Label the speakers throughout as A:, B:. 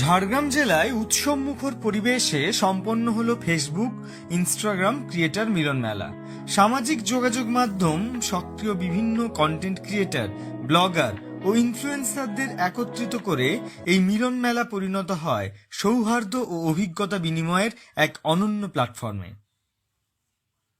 A: ঝাড়গ্রাম জেলায় উৎসবমুখর পরিবেশে সম্পন্ন হলো ফেসবুক ইনস্টাগ্রাম ক্রিয়েটার মিলন মেলা। সামাজিক যোগাযোগ মাধ্যম সক্রিয় বিভিন্ন কন্টেন্ট ক্রিয়েটার, ব্লগার ও ইনফ্লুয়েন্সারদের একত্রিত করে এই মিলন মেলা পরিণত হয় সৌহার্দ্য ও অভিজ্ঞতা বিনিময়ের এক অনন্য প্ল্যাটফর্মে।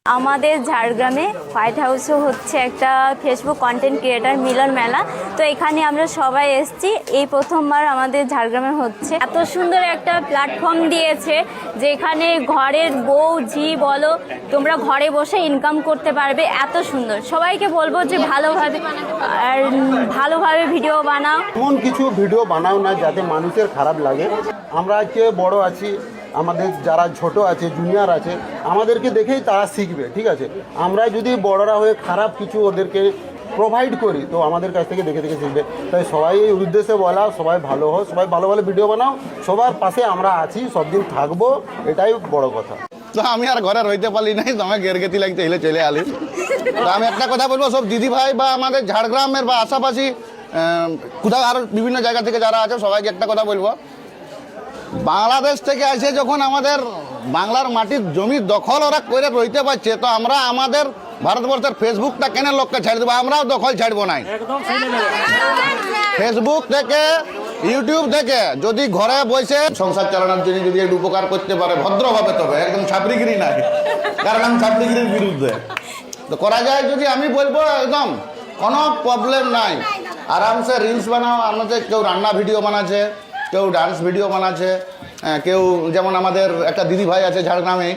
B: আমাদের ঝাড়গ্রামে হোয়াইট হাউসে হচ্ছে একটা ফেসবুক কন্টেন্ট ক্রিয়েটার মিলন মেলা। তো এখানে আমরা সবাই এসেছি, এই প্রথমবার আমাদের ঝাড়গ্রামে হচ্ছে। এত সুন্দর একটা প্ল্যাটফর্ম দিয়েছে যেখানে ঘরের বউ ঝি বলো তোমরা ঘরে বসে ইনকাম করতে পারবে। এত সুন্দর, সবাইকে বলবো যে ভালোভাবে ভিডিও বানাও।
C: এমন কিছু ভিডিও বানাও না যাতে মানুষের খারাপ লাগে। আমরা আজকে বড় আছি, আমাদের যারা ছোট আছে জুনিয়র আছে আমাদেরকে দেখেই তারা শিখবে, ঠিক আছে। আমরা যদি বড়রা হয়ে খারাপ কিছু ওদেরকে প্রোভাইড করি তো আমাদের কাছ থেকে দেখে দেখে শিখবে। তাই সবাই এই উদ্দেশ্যে বলা, সবাই ভালো হোক, সবাই ভালো ভালো ভিডিও বানাও, সবার পাশে আমরা আছি, সব দিন থাকবো, এটাই বড় কথা।
D: তো আমি আর ঘরে রইতে পারলি নাই, তো আমার গেরগেতি লাগতে এলে চলে আলি। তো আমি একটা কথা বলবো, সব দিদি ভাই বা আমাদের ঝাড়গ্রামের বা আশাপাশি কোথাও আরও বিভিন্ন জায়গা থেকে যারা আছে সবাইকে একটা কথা বলবো, বাংলাদেশ থেকে আসে যখন আমাদের বাংলার মাটির জমি দখল ওরা করে রইতে পারছে, তো আমরা আমাদের ভারতবর্ষের ফেসবুকটা কেন লোককে ছাড় দেবো? আমরাও দখল ছাড়বো নাই। ফেসবুক থেকে ইউটিউব থেকে যদি ঘরে বসে সংসার চালানোর জন্য যদি একটু উপকার করতে পারে ভদ্রভাবে, তবে একদম ছাপড়িগিরি নাই, কারণ আমি ছাপড়িগিরির বিরুদ্ধে। তো করা যায় যদি, আমি বলবো একদম কোনো প্রবলেম নাই। আরামসে রিলস বানাও। আমাদের কেউ রান্না ভিডিও বানাচ্ছে, কেউ ডান্স ভিডিও বানাচ্ছে, কেউ যেমন আমাদের একটা দিদি ভাই আছে ঝাড়গ্রামে,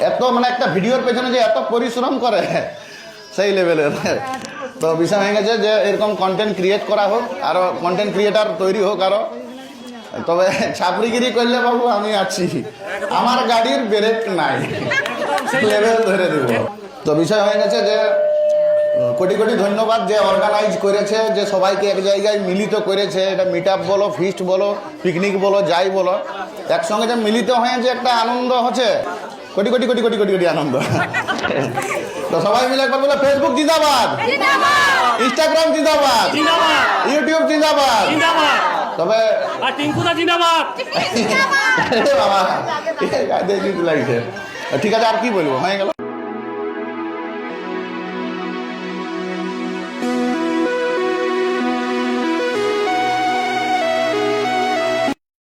D: এত মানে একটা ভিডিওর পেছনে যে এত পরিশ্রম করে সেই লেভেলের। তো বিষয় হয়ে গেছে যে এরকম কন্টেন্ট ক্রিয়েট করা হোক, আরও কন্টেন্ট ক্রিয়েটার তৈরি হোক আরও। তবে ছাপড়িগিরি করলে বাবু আমি আছি, আমার গাড়ির ব্রেক নাই, লেভেল ধরে দেব। তো বিষয় হয়ে গেছে যে কোটি কোটি ধন্যবাদ যে অর্গানাইজ করেছে, যে সবাইকে এক জায়গায় মিলিত করেছে। এটা মিট আপ বলো, ফিস্ট বলো, পিকনিক বলো, যাই বলো, একসঙ্গে যে মিলিত হয়ে যে একটা আনন্দ হচ্ছে, কোটি কোটি কোটি কোটি কোটি কোটি আনন্দ। তো সবাই মিলে একবার বলে ফেসবুক জিন্দাবাদ, ইনস্টাগ্রাম জিন্দাবাদ, ইউটিউব জিন্দাবাদ, তবে বাবা লাগছে। ঠিক আছে, আর কি বলবো, হয়ে গেল।